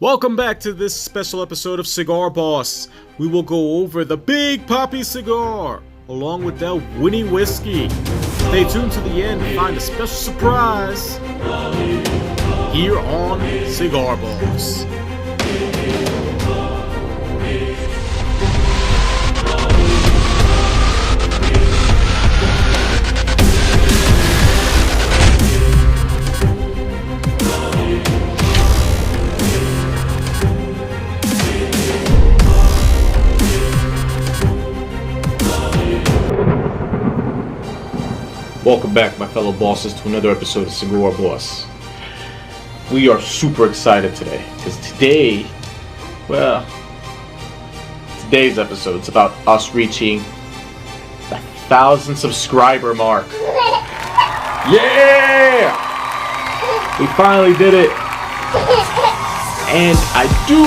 Welcome back to this special episode of Cigar Boss. We will go over the Big Papi cigar, along with that Winnie whiskey. Stay tuned to the end to find a special surprise here on Cigar Boss. Welcome back, my fellow bosses, to another episode of Cigar Boss. We are super excited today, because today's episode is about us reaching the 1,000 subscriber mark. Yeah! We finally did it. And I do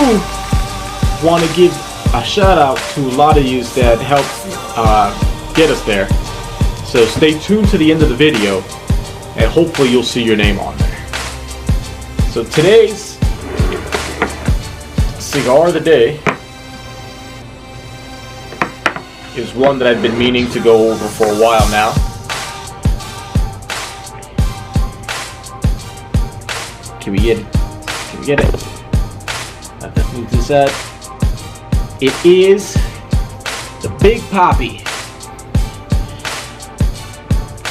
want to give a shout out to a lot of you that helped get us there. So stay tuned to the end of the video, and hopefully you'll see your name on there. So today's cigar of the day is one that I've been meaning to go over for a while now. Can we get it? Can we get it? Let that move to the side. It is the Big Papi.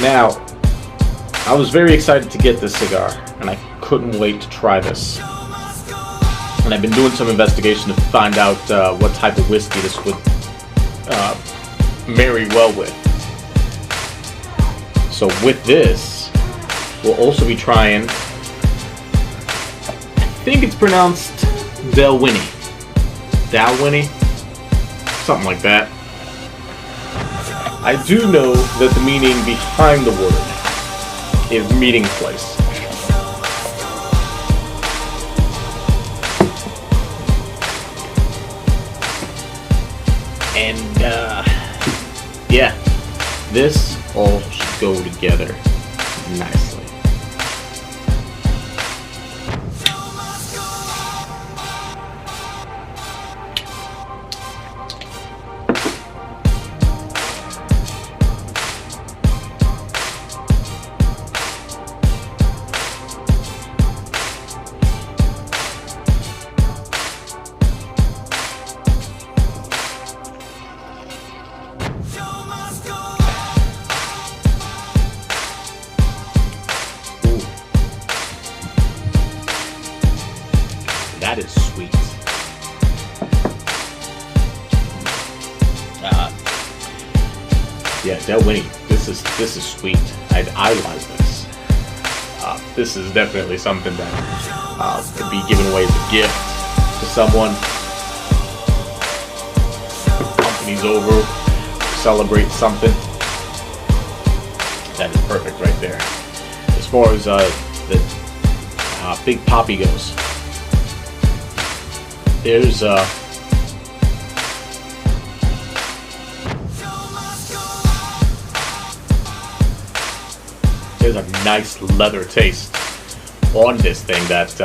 Now, I was very excited to get this cigar, and I couldn't wait to try this. And I've been doing some investigation to find out what type of whiskey this would marry well with. So with this, we'll also be trying, I think it's pronounced Dalwhinnie. Dalwhinnie? Something like that. I do know that the meaning behind the word is meeting place. And, yeah, this all should go together nicely. That is sweet. Yeah, Dalwhinnie. This is sweet. I like this. This is definitely something that could be given away as a gift to someone. Company's over, celebrate something. That is perfect right there. As far as the Big Papi goes. There's a nice leather taste on this thing that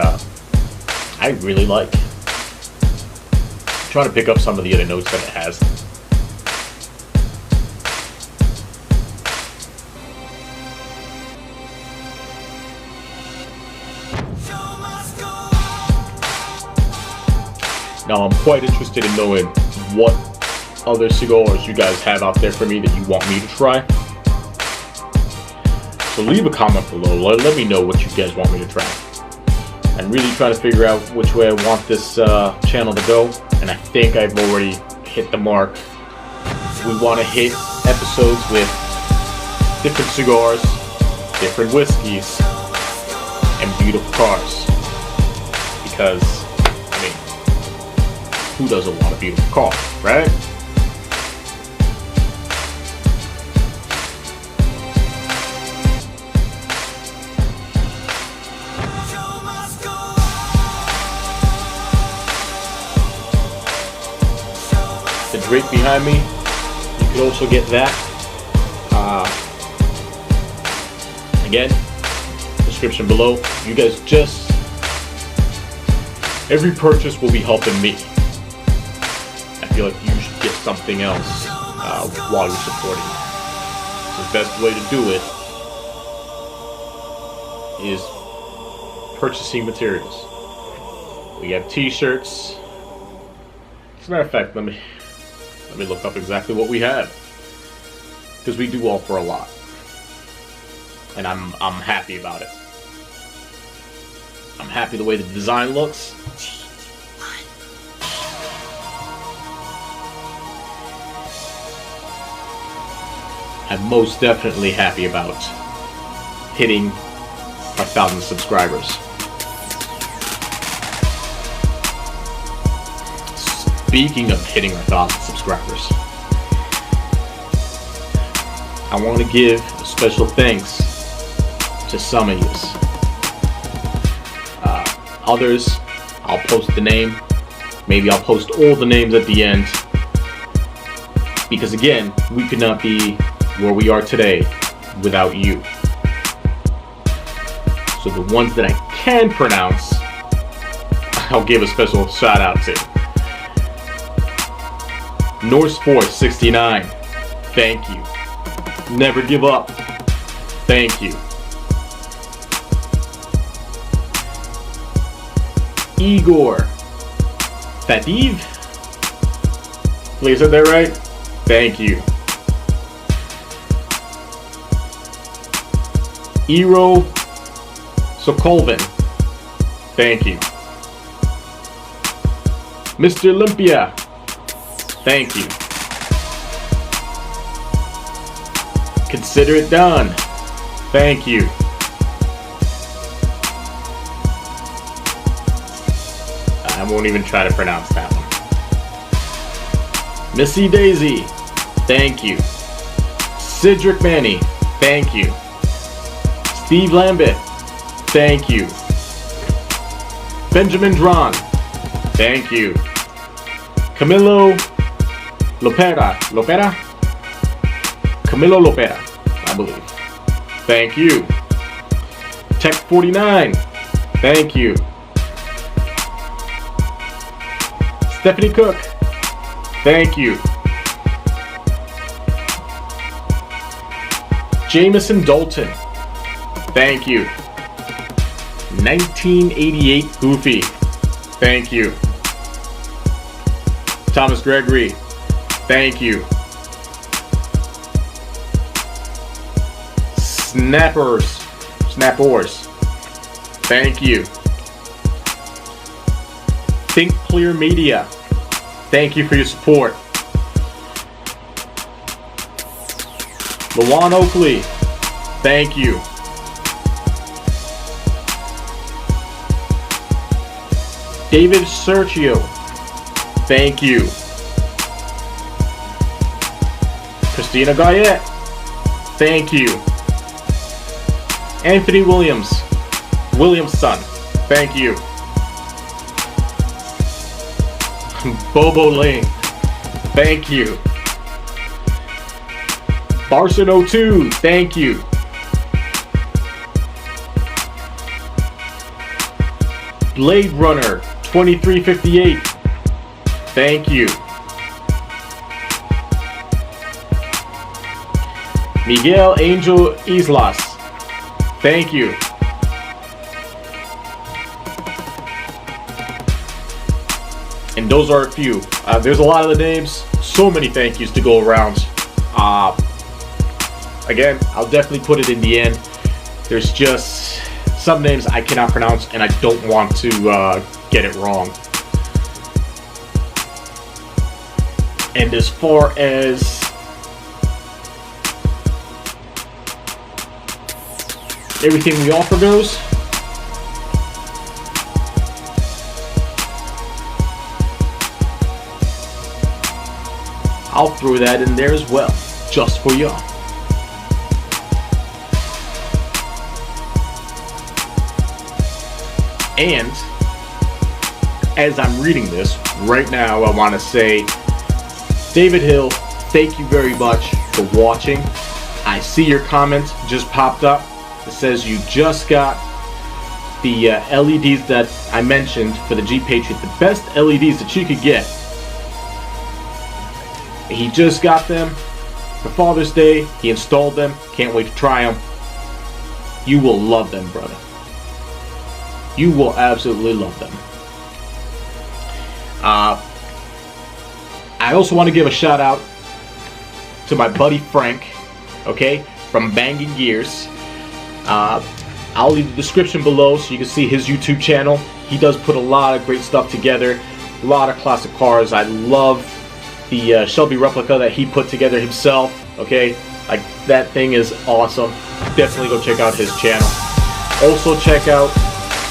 I really like. I'm trying to pick up some of the other notes that it has. Now I'm quite interested in knowing what other cigars you guys have out there for me that you want me to try. So leave a comment below, let me know what you guys want me to try. I'm really trying to figure out which way I want this channel to go, and I think I've already hit the mark. We want to hit episodes with different cigars, different whiskeys, and beautiful cars. Because who doesn't want a beautiful car, right? The drink behind me, you could also get that. Again, description below. You guys just Every purchase will be helping me. I feel like you should get something else while you're supporting. So the best way to do it is purchasing materials. We have t-shirts. As a matter of fact, let me look up exactly what we have, because we do offer a lot, and I'm happy about it. I'm happy the way the design looks. I'm most definitely happy about hitting 1,000 subscribers. Speaking of hitting 1,000 subscribers, I want to give a special thanks to some of you. Others, I'll post the name. Maybe I'll post all the names at the end. Because again, we could not be where we are today without you. So the ones that I can pronounce, I'll give a special shout out to. Norse Force 69, thank you. Never give up, thank you. Igor Fativ, please said that right? Thank you. Ero Sokolvin, thank you. Mr. Olympia, thank you. Consider it done, thank you. I won't even try to pronounce that one. Missy Daisy, thank you. Cedric Manny, thank you. Steve Lambert, thank you. Benjamin Dron, thank you. Camilo Lopera, Camilo Lopera, I believe. Thank you. Tech 49, thank you. Stephanie Cook, thank you. Jameson Dalton, thank you. 1988 Goofy, thank you. Thomas Gregory, thank you. Snappers, thank you. Think Clear Media, thank you for your support. Lawan Oakley, thank you. David Sergio, thank you. Christina Guyette, thank you. Anthony Williamson, thank you. Bobo Lane, thank you. Barson02, thank you. Blade Runner 2358, thank you. Miguel Angel Islas, thank you. And those are a few. There's a lot of the names. So many thank yous to go around. Again, I'll definitely put it in the end. There's just some names I cannot pronounce, and I don't want to get it wrong. And as far as everything we offer goes, I'll throw that in there as well, just for y'all. And as I'm reading this right now, I want to say, David Hill, thank you very much for watching. I see your comment just popped up. It says you just got the LEDs that I mentioned for the Jeep Patriot, the best LEDs that you could get. He just got them for Father's Day. He installed them. Can't wait to try them. You will love them, brother. You will absolutely love them. I also want to give a shout out to my buddy Frank, okay, from Bangin Gears. I'll leave the description below so you can see his YouTube channel. He does put a lot of great stuff together, a lot of classic cars. I love the Shelby replica that he put together himself, okay? Like, that thing is awesome. Definitely go check out his channel. Also check out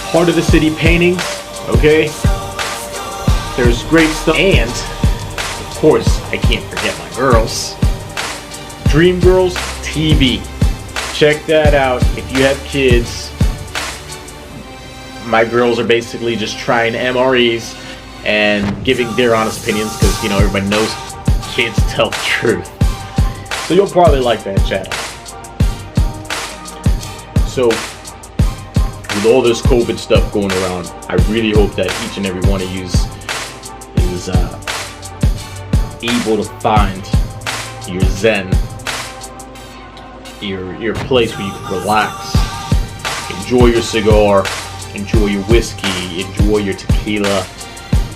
Heart of the City Paintings, okay? There's great stuff. And, of course, I can't forget my girls. Dream Girls TV. Check that out if you have kids. My girls are basically just trying MREs and giving their honest opinions, because, you know, everybody knows kids tell the truth. So you'll probably like that channel. So, with all this COVID stuff going around, I really hope that each and every one of you is able to find your zen, your place where you can relax, enjoy your cigar, enjoy your whiskey, enjoy your tequila,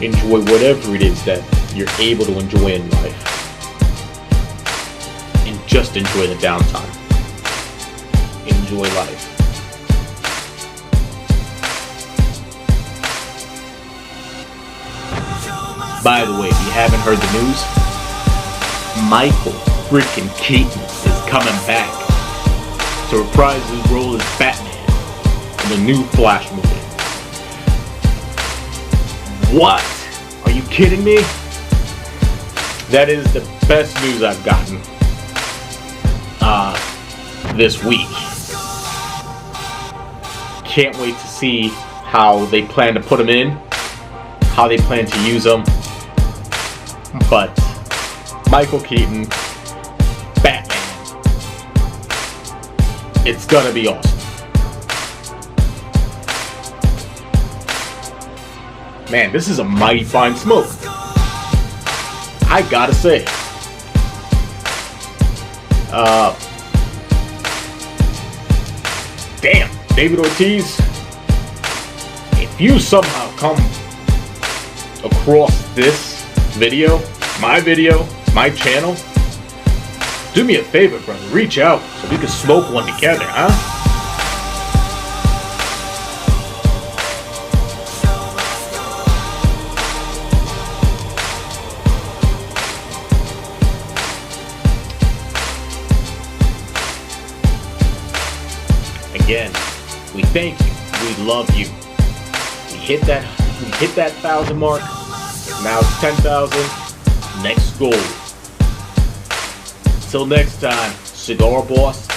enjoy whatever it is that you're able to enjoy in life, and just enjoy the downtime. Enjoy life. By the way, if you haven't heard the news, Michael freaking Keaton is coming back to reprise his role as Batman in the new Flash movie. What? Are you kidding me? That is the best news I've gotten this week. Can't wait to see how they plan to put him in, how they plan to use him. But Michael Keaton, Batman, it's gonna be awesome. Man, this is a mighty fine smoke, I gotta say. Damn, David Ortiz, if you somehow come across this video, my channel, do me a favor, brother, reach out so we can smoke one together, huh? Again, we thank you. We love you. We hit that 1,000 mark. Now it's 10,000. Next goal. Till next time, Cigar Boss